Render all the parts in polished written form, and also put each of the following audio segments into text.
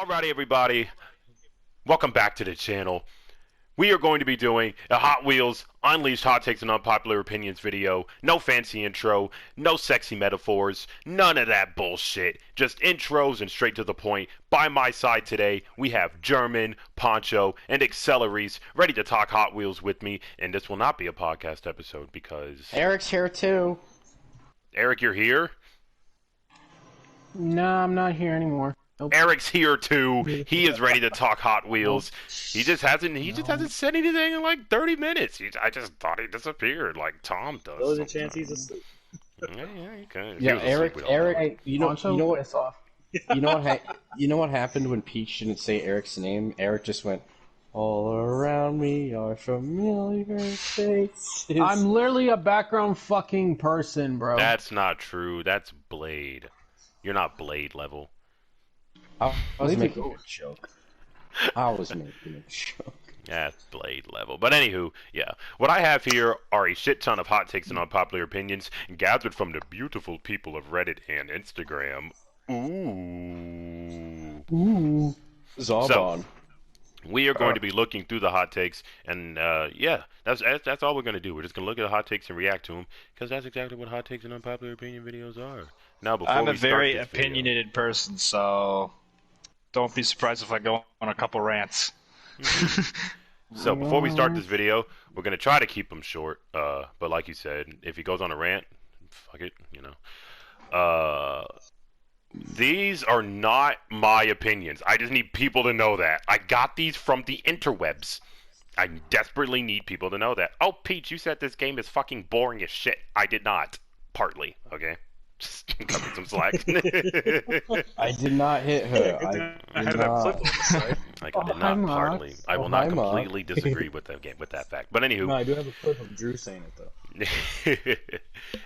Alrighty, everybody. Welcome back to the channel. We are going to be doing a Hot Wheels Unleashed Hot Takes and Unpopular Opinions video. No fancy intro, no sexy metaphors, none of that bullshit. Just intros and straight to the point. By my side today, we have German, Poncho, and Acceleries ready to talk Hot Wheels with me. And this will not be a podcast episode because... Eric's here too. Eric, you're here? No, I'm not here anymore. Nope. Eric's here too. He is ready to talk Hot Wheels. He just hasn't said anything in like 30 minutes. I just thought he disappeared like Tom does. There's a chance he's asleep. Yeah, you can. Yeah, Eric. Hey, you know what? Off. You know what happened when Peach didn't say Eric's name? Eric just went, "All around me are familiar faces." I'm literally a background fucking person, bro. That's not true. That's Blade. You're not Blade level. I was making a joke. That's Blade level. But anywho, yeah. What I have here are a shit ton of hot takes and unpopular opinions gathered from the beautiful people of Reddit and Instagram. Ooh. Zarbon. So, we are going to be looking through the hot takes, and yeah, that's all we're going to do. We're just going to look at the hot takes and react to them, because that's exactly what hot takes and unpopular opinion videos are. Now, before I'm we a very start this opinionated person, so don't be surprised if I go on a couple rants. So before we start this video, we're going to try to keep them short, but like you said, if he goes on a rant, fuck it, you know. These are not my opinions. I just need people to know that. I got these from the interwebs. I desperately need people to know that. Oh, Peach, you said this game is fucking boring as shit. I did not. Partly, okay? Just cut me some slack. I did not hit her. I did not. I did not partly. I will not completely disagree with that fact. But anywho. No, I do have a clip of Drew saying it, though.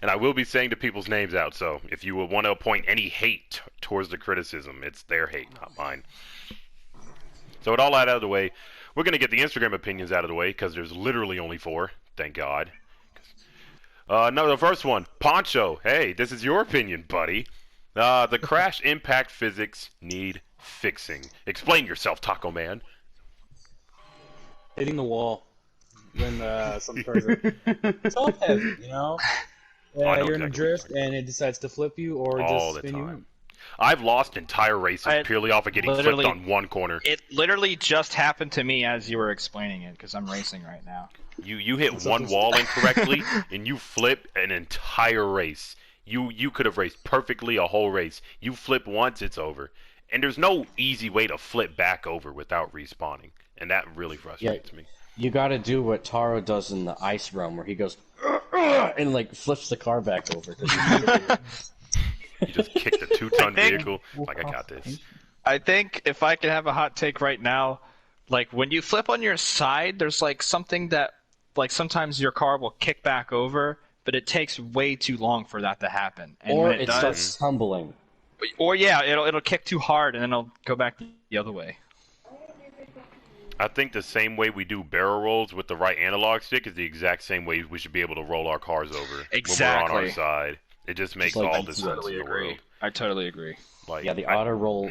And I will be saying the people's names out, so if you would want to point any hate towards the criticism, it's their hate, not mine. So with all that out of the way, we're going to get the Instagram opinions out of the way, because there's literally only 4, thank God. No, the first one, Poncho. Hey, this is your opinion, buddy. The crash impact physics need fixing. Explain yourself, Taco Man. Hitting the wall when some cars are... It's all heavy, you know? Yeah, you're in a drift and it decides to flip you or all just the spin you time. in. I've lost entire races purely off of getting flipped on one corner. It literally just happened to me as you were explaining it, because I'm racing right now. You hit one wall incorrectly, and you flip an entire race. You could have raced perfectly a whole race. You flip once, it's over. And there's no easy way to flip back over without respawning. And that really frustrates me. You gotta do what Taro does in the ice realm, where he goes, and like flips the car back over. You just kicked a 2-ton vehicle. Like, I got this. I think if I could have a hot take right now, like when you flip on your side, there's like something that, like sometimes your car will kick back over, but it takes way too long for that to happen. And or when it starts tumbling. Or yeah, it'll kick too hard and then it'll go back the other way. I think the same way we do barrel rolls with the right analog stick is the exact same way we should be able to roll our cars over Exactly. when we're on our side. It just makes like all the sense in the world. I totally agree. Like, Yeah, the auto roll.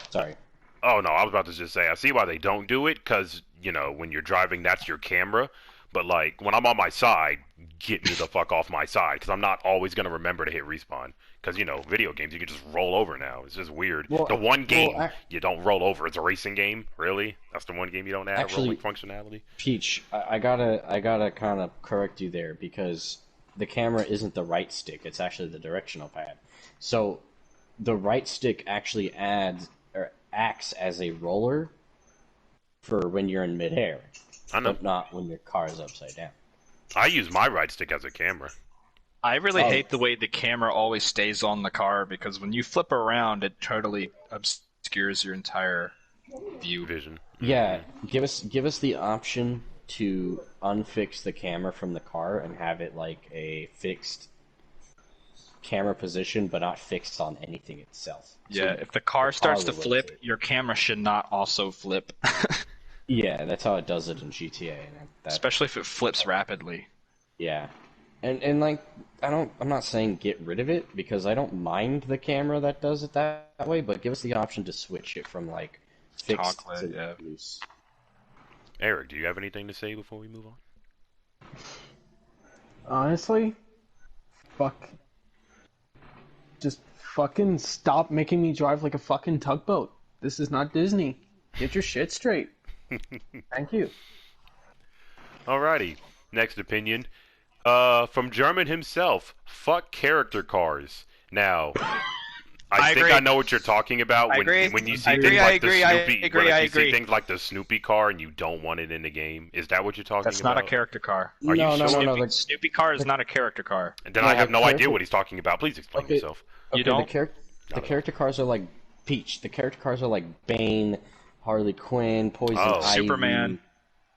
Sorry. Oh no, I was about to just say I see why they don't do it, because you know when you're driving that's your camera. But like when I'm on my side, get me the fuck off my side, because I'm not always gonna remember to hit respawn. Because you know video games you can just roll over now. It's just weird. Well, the one game you don't roll over. It's a racing game. Really? That's the one game you don't add rolling functionality. Peach, I gotta kind of correct you there, because the camera isn't the right stick, it's actually the directional pad. So the right stick actually acts as a roller for when you're in midair, but not when your car is upside down. I use my right stick as a camera. I really hate the way the camera always stays on the car, because when you flip around, it totally obscures your entire vision. Yeah, give us the option to unfix the camera from the car and have it like a fixed camera position, but not fixed on anything itself. Yeah, if the car starts to flip, your camera should not also flip. Yeah, that's how it does it in GTA. Especially if it flips rapidly. Yeah. And like I'm not saying get rid of it because I don't mind the camera that does it that way, but give us the option to switch it from like fixed Chocolate, to yeah. loose. Eric, do you have anything to say before we move on? Honestly, fuck. Just fucking stop making me drive like a fucking tugboat. This is not Disney. Get your shit straight. Thank you. Alrighty, next opinion. From German himself, fuck character cars. Now, I think agree. I know what you're talking about when agree. when you see I agree, things I like agree, the I Snoopy, agree, when I you see agree. things like the Snoopy car and you don't want it in the game. Is that what you're talking That's about? not a character car. Are you no, no, sure? no, Snoopy, no. Snoopy car is not a character car. And then No, I have the no idea character- what he's talking about. Please explain Okay. yourself. You Okay, don't? the character cars are like Peach. The character cars are like Bane, Harley Quinn, Poison Oh. Ivy, Superman.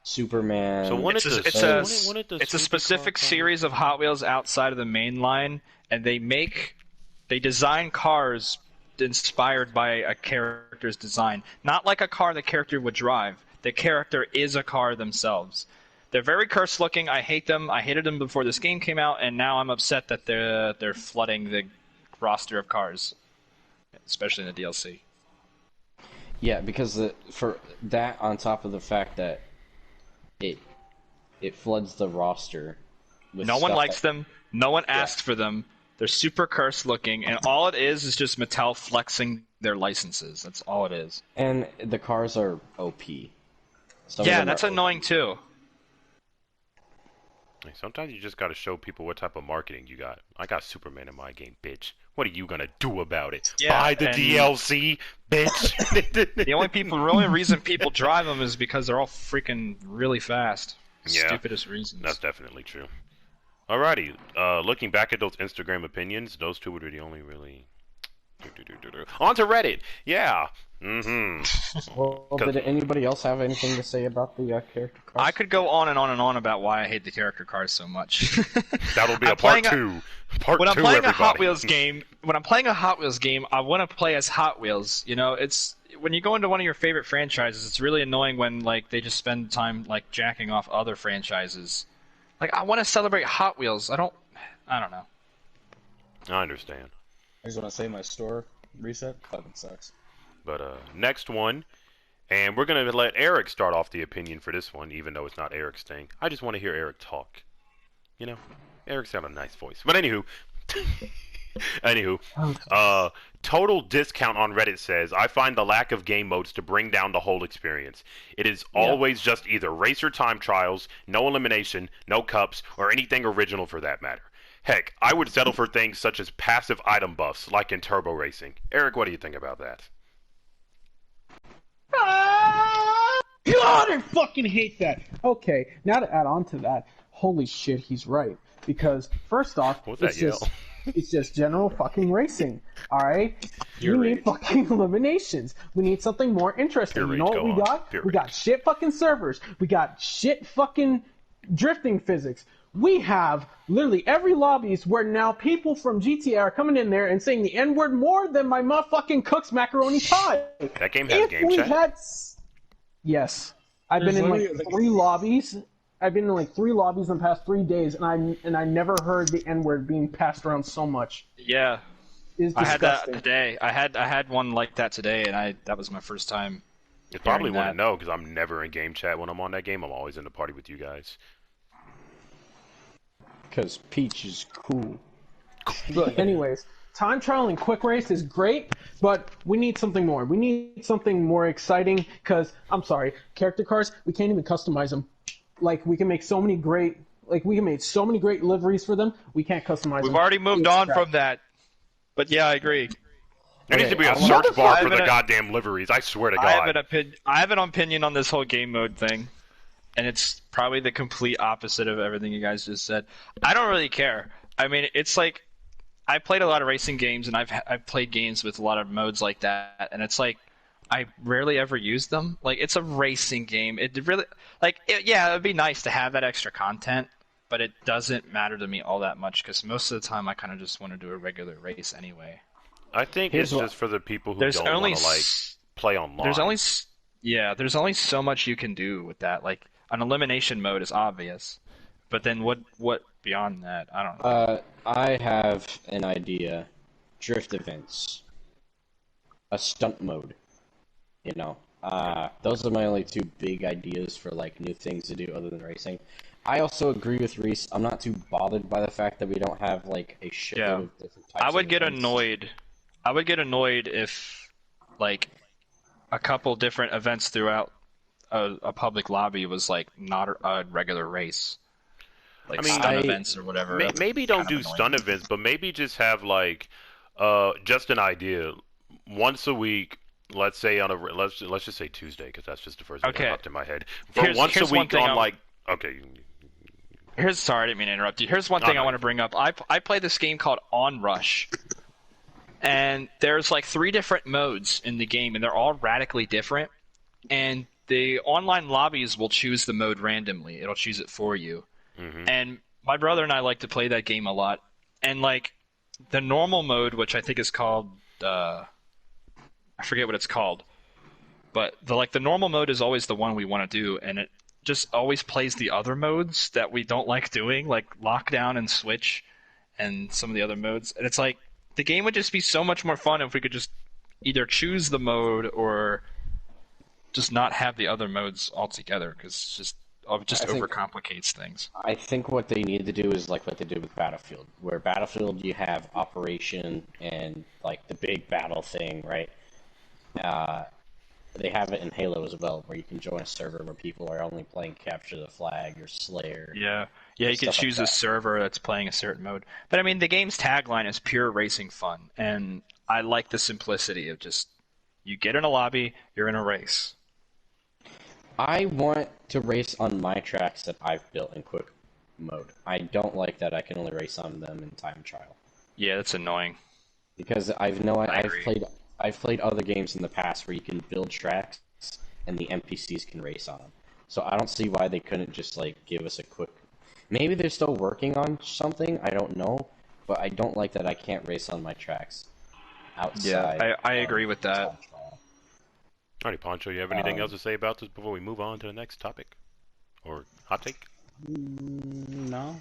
Superman. So when It's it a, the- it's so a, when it the it's a Snoopy car specific come? series of Hot Wheels outside of the main line, and they design cars inspired by a character's design. Not like a car the character would drive. The character is a car themselves. They're very cursed looking. I hate them. I hated them before this game came out, and now I'm upset that they're flooding the roster of cars, especially in the DLC. Yeah, because for that on top of the fact that it floods the roster. With No one stuff likes them. No one asked for them. They're super cursed looking, and all it is just Mattel flexing their licenses. That's all it is. And the cars are OP. Some of Yeah, them that's are annoying too. Like, sometimes you just gotta show people what type of marketing you got. I got Superman in my game, bitch. What are you gonna do about it? Yeah, Buy the and- DLC, bitch. The only reason people drive them is because they're all freaking really fast. Yeah. Stupidest reasons. That's definitely true. Alrighty, looking back at those Instagram opinions, those two were the only really... On to Reddit! Yeah! Mm-hmm. Well, did anybody else have anything to say about the character cars? I could go on and on and on about why I hate the character cars so much. That'll be I'm a part playing a- two. Part when I'm two, playing everybody. a Hot Wheels game, I want to play as Hot Wheels. You know, it's when you go into one of your favorite franchises, it's really annoying when like they just spend time like jacking off other franchises. Like I want to celebrate Hot Wheels. I don't know. I understand. I just want to say my store reset fucking sucks. But next one, and we're gonna let Eric start off the opinion for this one, even though it's not Eric's thing. I just want to hear Eric talk. You know, Eric's got a nice voice. But anywho, total discount on Reddit says, I find the lack of game modes to bring down the whole experience. It is always just either race or time trials, no elimination, no cups, or anything original for that matter. Heck, I would settle for things such as passive item buffs, like in Turbo Racing. Eric, what do you think about that? God, I fucking hate that. Okay, now to add on to that, holy shit, he's right. Because first off, What's that yell? it's just general fucking racing. All right, we need fucking eliminations. We need something more interesting. Pure You know rage, what we go on. got? Pure We got rage. shit fucking servers. We got shit fucking drifting physics. We have literally every lobbies where now people from GTA are coming in there and saying the N word more than my motherfucking cook's macaroni pie. That game has game we chat. had, yes, I've been in like 3 lobbies. I've been in like 3 lobbies in the past 3 days, and I never heard the N word being passed around so much. Yeah, It's I had that disgusting. today. I had one like that today, and that was my first time. You probably hearing wouldn't that. know, because I'm never in game chat when I'm on that game. I'm always in the party with you guys. Because Peach is cool. But anyways, time trial and quick race is great, but we need something more. We need something more exciting. Because I'm sorry, character cars, we can't even customize them. Like we can make so many great liveries for them. We can't customize them. We've already moved on from that. But yeah, I agree. There needs to be a I wanna- search bar for I the have an- goddamn liveries. I swear to I God. have an opinion on this whole game mode thing, and it's probably the complete opposite of everything you guys just said. I don't really care. I mean, it's like I played a lot of racing games, and I've played games with a lot of modes like that, and it's like I rarely ever use them. Like it's a racing game. It really yeah, it would be nice to have that extra content, but it doesn't matter to me all that much because most of the time I kind of just want to do a regular race anyway. I think Here's it's what- just for the people who There's don't only want to, like, play online. there's only so much you can do with that. Like an elimination mode is obvious, But then what beyond that? I don't know. I have an idea. Drift events. A stunt mode. You know. Those are my only two big ideas for like new things to do other than racing. I also agree with Reese. I'm not too bothered by the fact that we don't have like a shitload of different types I would of get events. annoyed. I would get annoyed if like a couple different events throughout a public lobby was like not a regular race. Like I mean, stun events or whatever. Maybe don't do stun events, but maybe just have like just an idea once a week. Let's say on a let's just say Tuesday because that's just the first thing that popped in my head. For once a week on like okay. Sorry, I didn't mean to interrupt you. Here's one thing I want to bring up. I play this game called Onrush, and there's like 3 different modes in the game, and they're all radically different. And the online lobbies will choose the mode randomly. It'll choose it for you. Mm-hmm. And my brother and I like to play that game a lot. And like the normal mode, which I think is called I forget what it's called, but the normal mode is always the one we want to do, and it just always plays the other modes that we don't like doing, like lockdown and switch and some of the other modes. And it's like the game would just be so much more fun if we could just either choose the mode or just not have the other modes altogether, because it just overcomplicates things. I think what they need to do is like what they did with Battlefield, where Battlefield you have Operation and like the big battle thing, right? They have it in Halo as well, where you can join a server where people are only playing Capture the Flag or Slayer. Yeah, you can choose a server that's playing a certain mode. But I mean, the game's tagline is pure racing fun, and I like the simplicity of just you get in a lobby, you're in a race. I want to race on my tracks that I've built in quick mode. I don't like that I can only race on them in time trial. Yeah, that's annoying. Because I've played other games in the past where you can build tracks and the NPCs can race on them. So I don't see why they couldn't just like give us a quick. Maybe they're still working on something. I don't know, but I don't like that I can't race on my tracks outside. Yeah, I agree with that. Alrighty, Poncho, you have anything else to say about this before we move on to the next topic? Or hot take? No.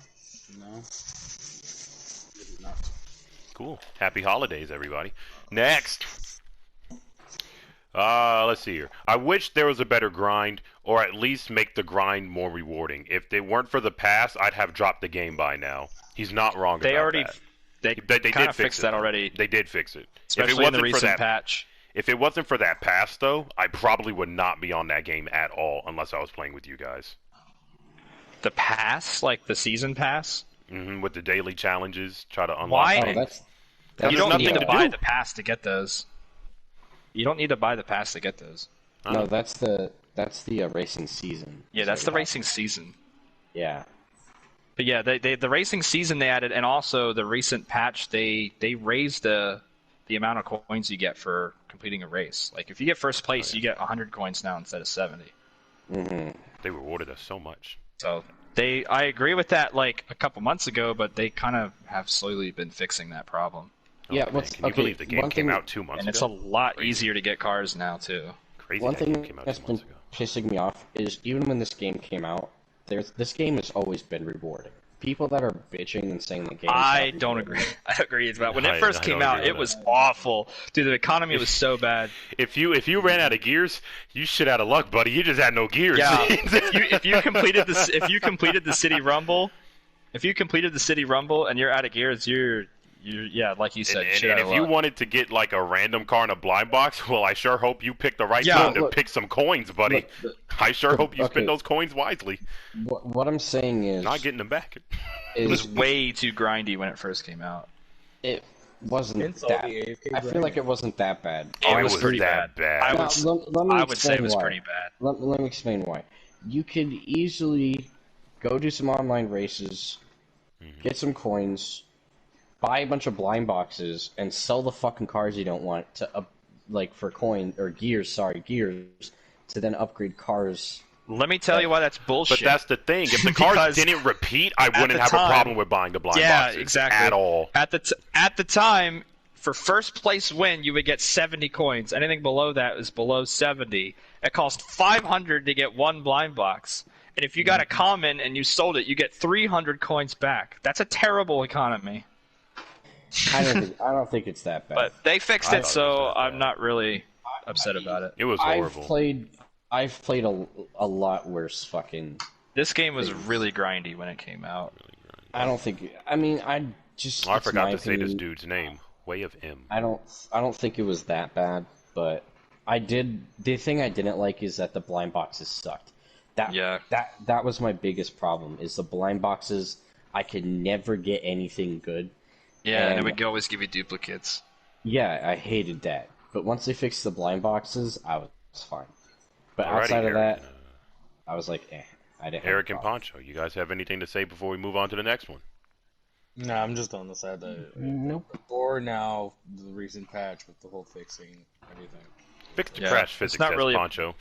Cool. Happy holidays, everybody. Next! Let's see here. I wish there was a better grind, or at least make the grind more rewarding. If they weren't for the pass, I'd have dropped the game by now. He's not wrong about that. They did fix that already. They did fix it. Especially in the recent patch. If it wasn't for that pass, though, I probably would not be on that game at all unless I was playing with you guys. The pass? Like the season pass? Mm-hmm, with the daily challenges, try to unlock Why? things. You don't need to buy the pass to get those. You don't need to buy the pass to get those. No, that's the racing season. Yeah, that's the racing season. Yeah. But yeah, the racing season they added, and also the recent patch, they raised the amount of coins you get for completing a race. Like if you get first place, you get 100 coins now instead of 70. Mm-hmm. They rewarded us so much. So I agree with that like a couple months ago, but they kind of have slowly been fixing that problem. Yeah, can you believe the game came out 2 months ago? And it's a lot easier to get cars now too. Crazy. One thing came out that's 2 been months ago. pissing me off is even when this game came out, this game has always been rewarding. People that are bitching and saying the game. I don't agree. I agree with that. When it first came out, it was awful. Dude, the economy was so bad. If you ran out of gears, you shit out of luck, buddy. You just had no gears. Yeah. if you completed the city rumble, and you're out of gears, you're like you said. And if you wanted to get like a random car in a blind box, well, I sure hope you picked the right one to pick some coins, buddy. I sure hope you spend those coins wisely. What I'm saying is not getting them back. It was way too grindy when it first came out. It wasn't that. I feel like it wasn't that bad. It was pretty bad. I would say it was pretty bad. Let me explain why. You could easily go do some online races, get some coins, buy a bunch of blind boxes, and sell the fucking cars you don't want to for coin or gears to then upgrade cars. Let me tell you why that's bullshit. But that's the thing. If the cars didn't repeat, I wouldn't have a problem with buying the blind boxes exactly. at all. At the time, for first place win, you would get 70 coins. Anything below that is below 70. It cost 500 to get one blind box. And if you got a common and you sold it, you get 300 coins back. That's a terrible economy. I don't think it's that bad. But they fixed I it, thought it so was that I'm bad. not really upset about it. It was I've horrible. played a lot worse fucking. This game was really grindy when it came out. I don't think. I mean, I just. Oh, I it's forgot my to say this opinion. dude's name. Way of M. I don't think it was that bad, but I did. The thing I didn't like is that the blind boxes sucked. That was my biggest problem. Is the blind boxes. I could never get anything good. Yeah, and it And- would always give you duplicates. Yeah, I hated that. But once they fixed the blind boxes, I was fine. But Alrighty, outside of Eric, that, I was like, I didn't. Eric have a and problem. Poncho, you guys have anything to say before we move on to the next one? No, I'm just on the side that Nope. before now the recent patch with the whole fixing everything. Fix the Yeah, crash it's physics, not says really a- Poncho.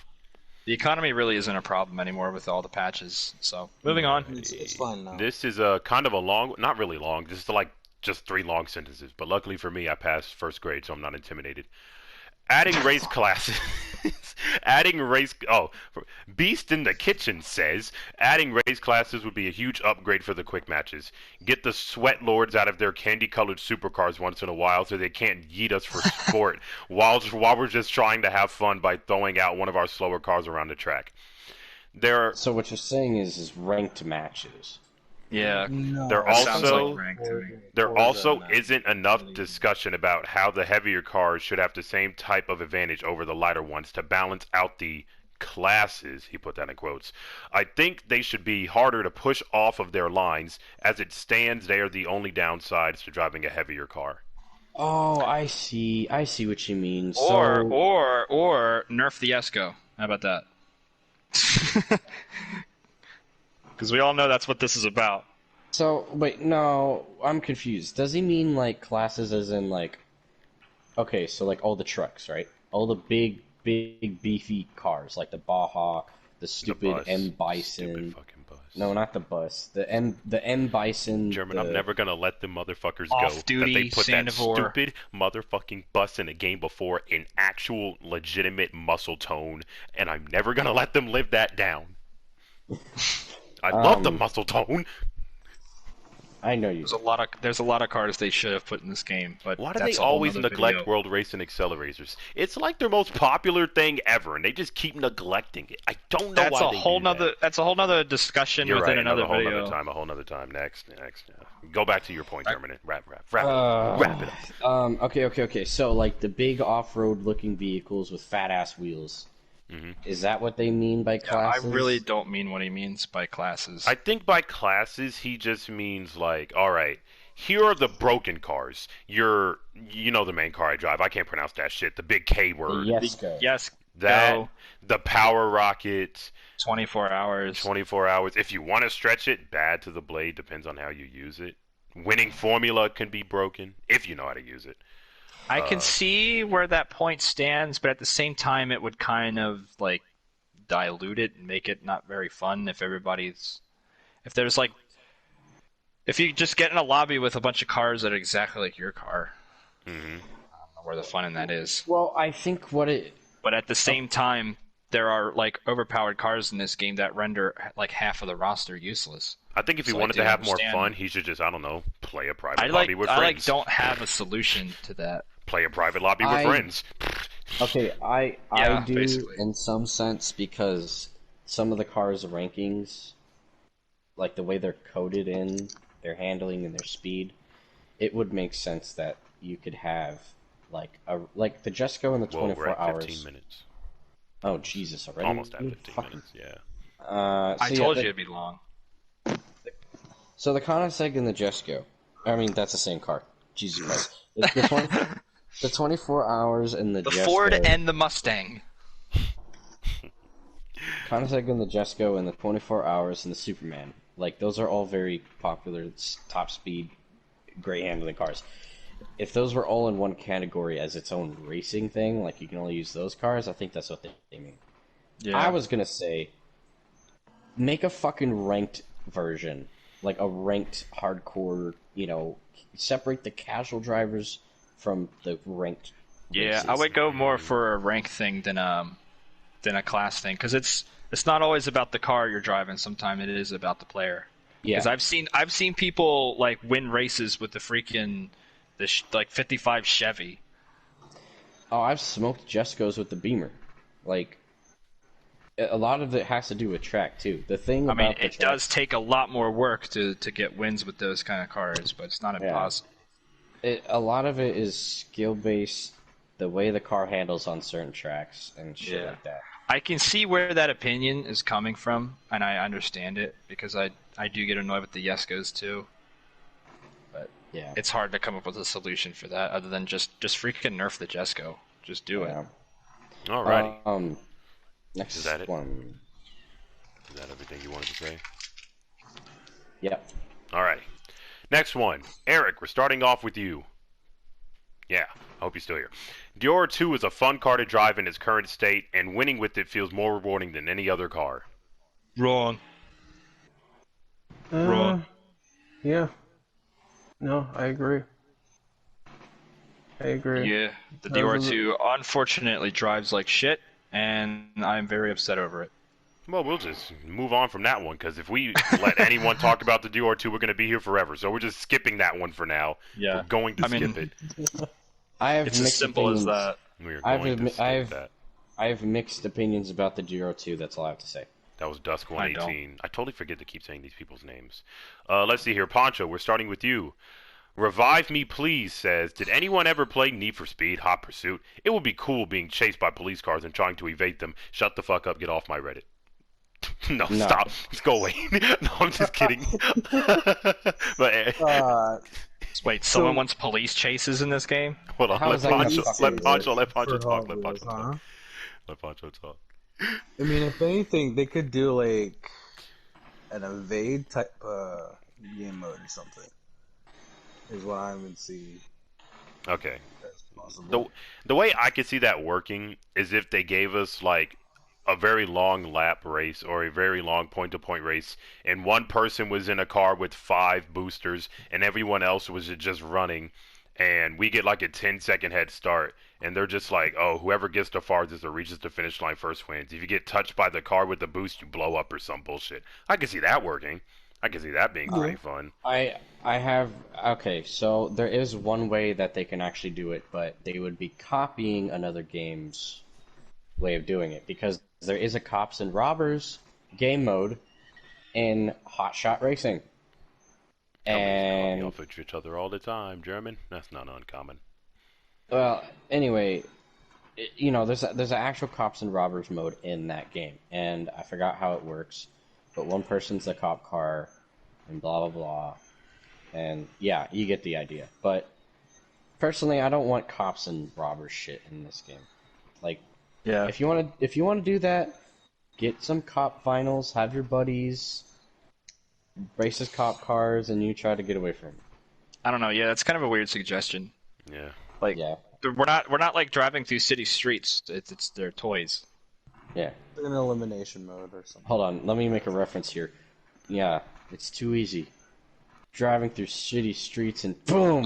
The economy really isn't a problem anymore with all the patches. So, moving on. It's fun now. This is a kind of a long, not really long. This is like just 3 long sentences. But luckily for me, I passed first grade, so I'm not intimidated. Adding race classes. Beast in the Kitchen says adding race classes would be a huge upgrade for the quick matches. Get the sweat lords out of their candy-colored supercars once in a while so they can't yeet us for sport while we're just trying to have fun by throwing out one of our slower cars around the track. So what you're saying is ranked matches. Yeah. No, There That sounds also- like ranked to me. There also not. isn't enough discussion about how the heavier cars should have the same type of advantage over the lighter ones to balance out the classes. He put that in quotes. I think they should be harder to push off of their lines. As it stands, they are the only downsides to driving a heavier car. Oh, I see. I see what you mean. Or nerf the Esco. How about that? Because we all know that's what this is about. So wait, no, I'm confused. Does he mean like classes as in like? Okay, so like all the trucks, right? All the big beefy cars, like the Baja, the stupid bus. M Stupid Bison. fucking bus. No, not the bus. The M Bison. German, the- I'm never gonna let the motherfuckers go. Off-duty That they put that Sandivore. stupid motherfucking bus in a game before an actual legitimate muscle tone, and I'm never gonna let them live that down. I love the muscle tone. I know you. There's a lot of cars they should have put in this game, but Why do that's they a whole always nother neglect video. World Racing accelerators? It's like their most popular thing ever, and they just keep neglecting it. I don't know That's why a they whole do nother. that. That's a whole nother discussion You're within right. another A whole video. nother time. Next. Yeah. Go back to your point, German. Wrap it up. Wrap it up. Okay. So like the big off-road looking vehicles with fat ass wheels. Mhm. Is that what they mean by I classes? really don't mean what he means by classes. I think by classes he just means like, all right, here are the broken cars. You know the main car I drive. I can't pronounce that shit. The big K word. Yes, go. Yes, That go. the Power Rocket. 24 hours. 24 hours. If you want to stretch it, bad to the blade. Depends on how you use it. Winning formula can be broken if you know how to use it. I can see where that point stands, but at the same time, it would kind of like dilute it and make it not very fun if if you just get in a lobby with a bunch of cars that are exactly like your car. hmm I don't know where the fun in that is. Well, I think what it. But at the same time, there are like overpowered cars in this game that render like half of the roster useless. I think if he So I wanted do to have more understand. fun, he should just, I don't know, play a private I lobby with I friends. don't have a solution to that. Play a private lobby with I- friends. Okay, I Yeah, do basically. in some sense because some of the cars' rankings, like the way they're coded in their handling and their speed, it would make sense that you could have like the Jesco in the Well, we're 24 at 15 hours. minutes. Oh Jesus! Already? Almost at You 15 fucker. minutes, yeah. I So told yeah, you it'd be long. So the Koenigsegg and the Jesco. I mean, that's the same car. Jesus Christ. The 24 hours and the The Jesco. Ford and the Mustang. Koenigsegg and the Jesco and the 24 hours and the Superman. Like, those are all very popular top speed, great handling cars. If those were all in one category as its own racing thing, like you can only use those cars, I think that's what they mean. Yeah. I was gonna say, make a fucking ranked version. Like a ranked hardcore, separate the casual drivers from the ranked Yeah, races. I would go more for a rank thing than a class thing, because It's not always about the car you're driving. Sometimes it is about the player. Yeah. Because I've seen people like win races with the freaking like 55 Chevy. Oh, I've smoked Jescos with the Beamer. Like, a lot of it has to do with track too. The thing I about mean, the it track, does take a lot more work to get wins with those kind of cars, but it's not impossible. a lot of it is skill based, the way the car handles on certain tracks and shit Yeah. like that. I can see where that opinion is coming from, and I understand it because I do get annoyed with the Yescos too. But Yeah. it's hard to come up with a solution for that other than just freaking nerf the Jesco. Just do it. Alrighty. Next Is that it? one. Is that everything you wanted to say? Yep. Alrighty. Next one. Eric, we're starting off with you. Yeah, I hope you're still here. Dior 2 is a fun car to drive in its current state, and winning with it feels more rewarding than any other car. Wrong. Wrong. Yeah. No, I agree. Yeah, the Dior 2 unfortunately drives like shit, and I'm very upset over it. Well, we'll just move on from that one, because if we let anyone talk about the Dior 2, we're going to be here forever. So we're just skipping that one for now. Yeah. We're going to skip it. I have It's mixed as simple opinions. as that. We're going to skip that. I have mixed opinions about the Dior 2. That's all I have to say. That was Dusk 118. I totally forget to keep saying these people's names. Let's see here. Poncho, we're starting with you. Revive Me Please says, did anyone ever play Need for Speed Hot Pursuit? It would be cool being chased by police cars and trying to evade them. Shut the fuck up. Get off my Reddit. No, stop. Let's go away. No, I'm just kidding. But, Wait, someone wants police chases in this game? hold on. How Let is that gonna Poncho fucking talk. work? Let Poncho For talk. Hot Let Poncho Wheels, talk. huh? Let Poncho talk. I mean, if anything, they could do like an evade type game mode or something. Is what I would see Okay. as possible. The way I could see that working is if they gave us like a very long lap race or a very long point-to-point race, and one person was in a car with 5 boosters, and everyone else was just running, and we get like a 10-second head start, and they're just like, oh, whoever gets the farthest or reaches the finish line first wins. If you get touched by the car with the boost, you blow up or some bullshit. I can see that working. I can see that being pretty fun. Okay, so there is one way that they can actually do it, but they would be copying another game's way of doing it, because there is a cops and robbers game mode in Hot Shot Racing. Companies copy off of each other all the time. German? That's not uncommon. Well, anyway, there's an actual cops and robbers mode in that game, and I forgot how it works, but one person's the cop car, and blah blah blah, and yeah, you get the idea. But personally, I don't want cops and robbers shit in this game. Like, Yeah. if you want to do that, get some cop finals, have your buddies race as cop cars, and you try to get away from them. I don't know. Yeah, that's kind of a weird suggestion. Yeah. Like, Yeah. we're not like driving through city streets. It's their toys. Yeah. Like an elimination mode or something. Hold on, let me make a reference here. Yeah, it's too easy. Driving through shitty streets and boom!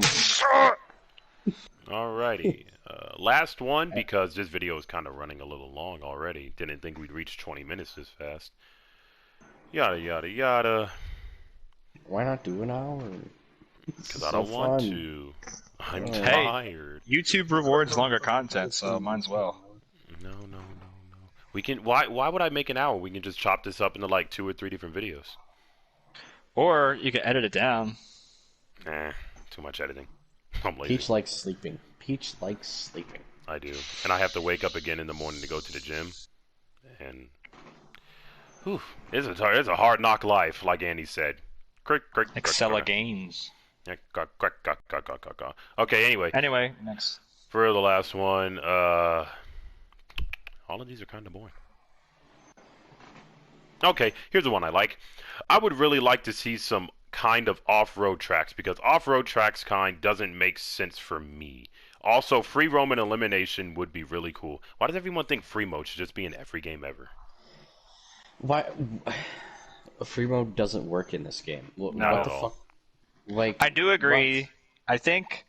Alrighty. Last one, because this video is kind of running a little long already. Didn't think we'd reach 20 minutes this fast. Yada, yada, yada. Why not do an hour? Because I don't want to. I'm Hey. tired. YouTube rewards longer content, so might as well. No. We can. Why would I make an hour? We can just chop this up into like 2 or 3 different videos. Or you can edit it down. Nah, too much editing. I'm lazy. Peach likes sleeping. Peach likes sleeping. I do. And I have to wake up again in the morning to go to the gym. And whew, it's a hard knock life, like Andy said. Excella Games. Okay, anyway. Anyway, next. For the last one, all of these are kind of boring. Okay, here's the one I like. I would really like to see some kind of off-road tracks, because off-road tracks kind doesn't make sense for me. Also, free roam and elimination would be really cool. Why does everyone think free mode should just be in every game ever? Why? Free mode doesn't work in this game. What Not the at all. fuck? Like, I do agree. I think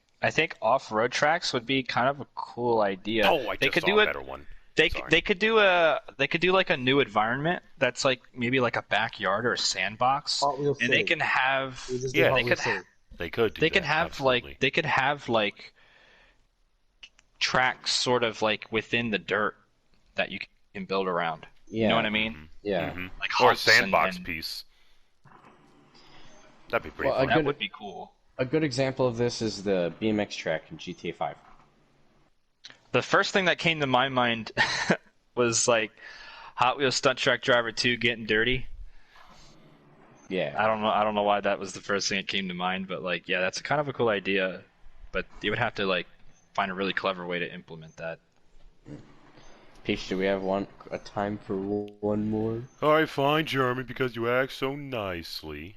off-road tracks would be kind of a cool idea. Oh, I they just could saw do a it. better one. Sorry. they could do like a new environment that's like maybe like a backyard or a sandbox, Hot Wheels and they City. can have We just do Yeah. Hot they Wheels could City. They could do they that. could have Absolutely. like tracks sort of like within the dirt that you can build around. You know Yeah, what I mean? yeah. Like Or a humps sandbox and piece. That'd be pretty Well, fun. that would be cool. a good example of this is the BMX track in GTA 5. The first thing that came to my mind was like Hot Wheels Stunt Track Driver 2 getting dirty. Yeah. I don't know why that was the first thing that came to mind, but like yeah, that's kind of a cool idea. But you would have to like find a really clever way to implement that. Peach, do we have a time for one more? Alright, fine, Jeremy, because you act so nicely.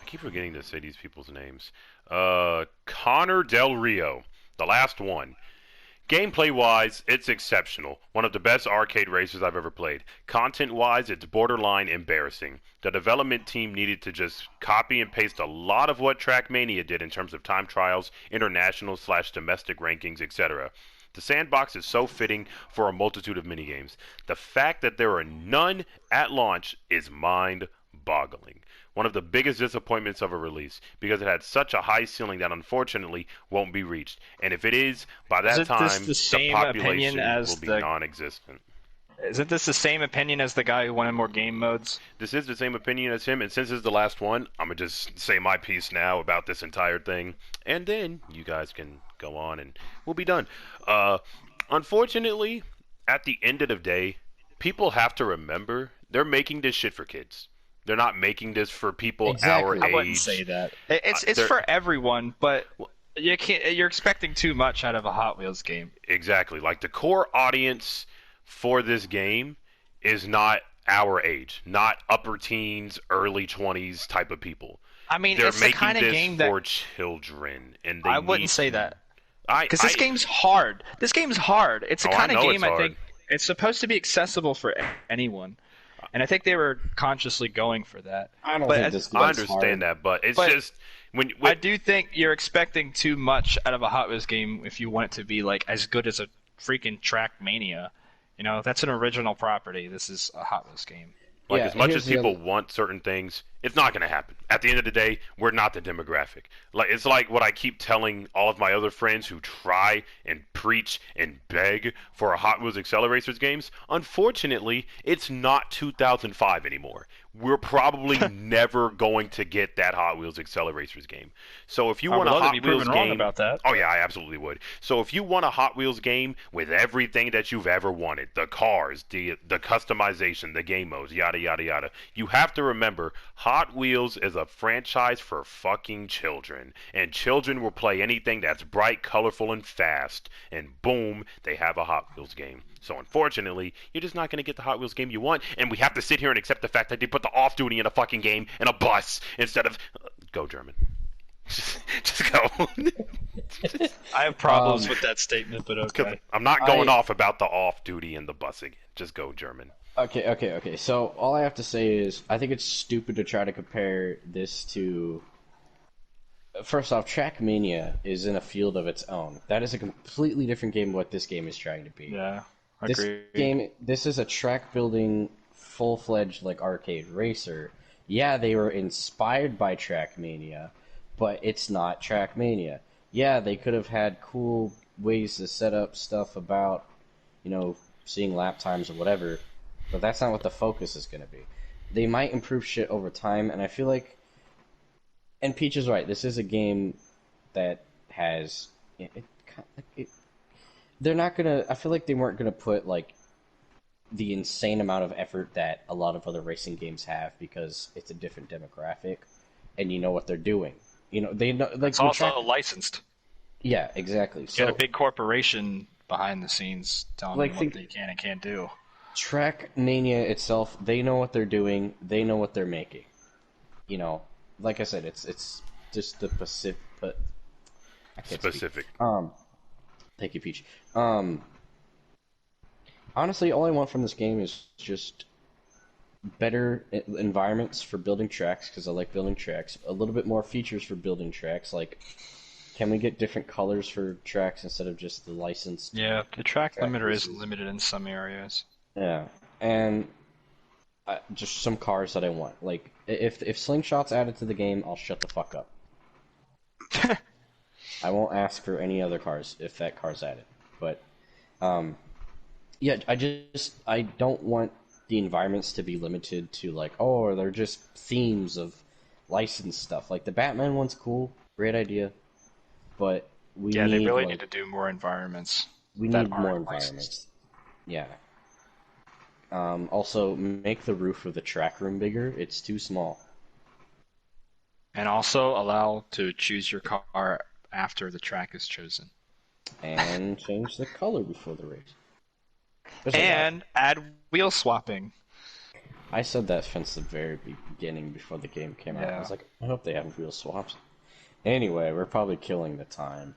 I keep forgetting to say these people's names. Connor Del Rio, the last one. Gameplay-wise, it's exceptional. One of the best arcade racers I've ever played. Content-wise, it's borderline embarrassing. The development team needed to just copy and paste a lot of what Trackmania did in terms of time trials, international/domestic rankings, etc. The sandbox is so fitting for a multitude of minigames. The fact that there are none at launch is mind-boggling. One of the biggest disappointments of a release, because it had such a high ceiling that unfortunately won't be reached. And if it is, by that Isn't this time, the same population opinion as will be the- non-existent. Isn't this the same opinion as the guy who wanted more game modes? This is the same opinion as him, and since this is the last one, I'm going to just say my piece now about this entire thing, and then you guys can go on and we'll be done. Unfortunately, at the end of the day, people have to remember they're making this shit for kids. They're not making this for people Exactly. our I age. wouldn't say that. It's they're- for everyone, but you can't. You're expecting too much out of a Hot Wheels game. Exactly. Like the core audience for this game is not our age, not upper teens, early 20s type of people. I mean, They're it's the making kind of this game that for children, and they I wouldn't need say to- that Because because this game's hard. This game's hard. It's the Oh, I kind of know game it's I hard. think it's supposed to be accessible for anyone, and I think they were consciously going for that. I don't But think this I game's understand hard. that, but it's But just when I do think you're expecting too much out of a Hot Wheels game if you want it to be like as good as a freaking Trackmania. You know, that's an original property. This is a Hot Wheels game. Like, Yeah, as much here's as the people other- want certain things, it's not going to happen. At the end of the day, we're not the demographic. Like, it's like what I keep telling all of my other friends who try and preach and beg for a Hot Wheels Acceleracers games. Unfortunately, it's not 2005 anymore. We're probably never going to get that Hot Wheels Acceleracers game. So if you I want would a love to Hot be Wheels proven wrong game, about that. oh yeah, I absolutely would. So if you want a Hot Wheels game with everything that you've ever wanted, the cars, the customization, the game modes, yada yada yada, you have to remember Hot Wheels is a franchise for fucking children, and children will play anything that's bright, colorful, and fast, and boom, they have a Hot Wheels game. So unfortunately, you're just not going to get the Hot Wheels game you want, and we have to sit here and accept the fact that they put the off-duty in a fucking game in a bus instead of go German. Just go. I have problems with that statement, but okay. I'm not going off about the off-duty and the bus again. Just go German. Okay. So all I have to say is I think it's stupid to try to compare this to. First off, Trackmania is in a field of its own. That is a completely different game what this game is trying to be. Yeah, This agree. this is a track building, full-fledged like arcade racer. Yeah, they were inspired by Trackmania, but it's not Trackmania. Yeah, they could have had cool ways to set up stuff about, seeing lap times or whatever, but that's not what the focus is going to be. They might improve shit over time, and I feel like, and Peach is right, this is a game that has, they're not gonna. I feel like they weren't gonna put like the insane amount of effort that a lot of other racing games have because it's a different demographic, and you know what they're doing. They know like It's also licensed. Yeah, exactly. You So got a big corporation behind the scenes telling Like, them think- what they can and can't do. Trackmania itself, they know what they're doing. They know what they're making. Like I said, it's just the Pacific. But I can't speak. Specific. Thank you, Peach. Honestly, all I want from this game is just better environments for building tracks, because I like building tracks. A little bit more features for building tracks, like Can we get different colors for tracks instead of just the licensed? Yeah, the track Track limiter is pieces. limited in some areas. Yeah, and just some cars that I want. Like if Slingshot's added to the game, I'll shut the fuck up. I won't ask for any other cars if that car's added. But yeah, I don't want the environments to be limited to like, oh, they're just themes of licensed stuff. Like the Batman one's cool, great idea, but we Yeah, they need really like need to do more environments we that need more aren't environments. licensed. Yeah. Also, make the roof of the track room bigger. It's too small. And also allow to choose your car after the track is chosen. And change the color before the race. There's a lot. And add wheel swapping. I said that since the very beginning before the game came out. I Yeah. was like, I hope they have wheel swaps. Anyway, we're probably killing the time.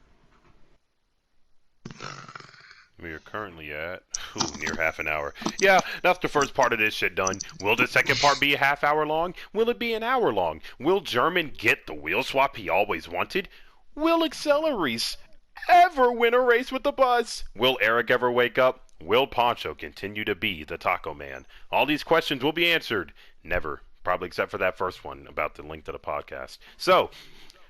We are currently at near half an hour. Yeah, that's the first part of this shit done. Will the second part be a half hour long? Will it be an hour long? Will German get the wheel swap he always wanted? Will Accelerise ever win a race with the bus? Will Eric ever wake up? Will Poncho continue to be the Taco Man? All these questions will be answered. Never. Probably except for that first one about the link to the podcast. So,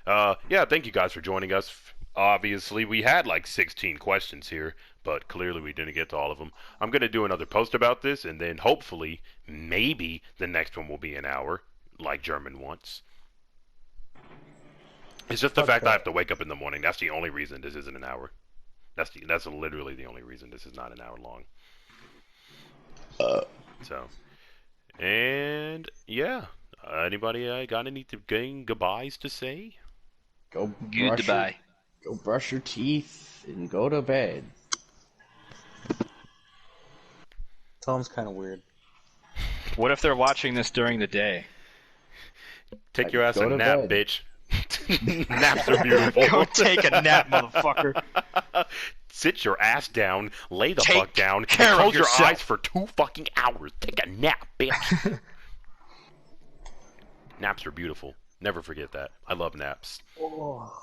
yeah, thank you guys for joining us. Obviously, we had like 16 questions here, but clearly we didn't get to all of them. I'm going to do another post about this, and then hopefully, maybe the next one will be an hour, like German wants. It's just the fact I have to wake up in the morning. That's the only reason this isn't an hour. That's literally the only reason this is not an hour long. So, and yeah, anybody got any goodbyes to say? Go Goodbye. Go brush your teeth and go to bed. Tom's kind of weird. What if they're watching this during the day? Take your ass Go a to nap, bed. bitch. Naps are beautiful. Go take a nap, motherfucker. Sit your ass down, lay the Take fuck down, and care of close your yourself. eyes for 2 fucking hours. Take a nap, bitch. Naps are beautiful. Never forget that. I love naps. Oh.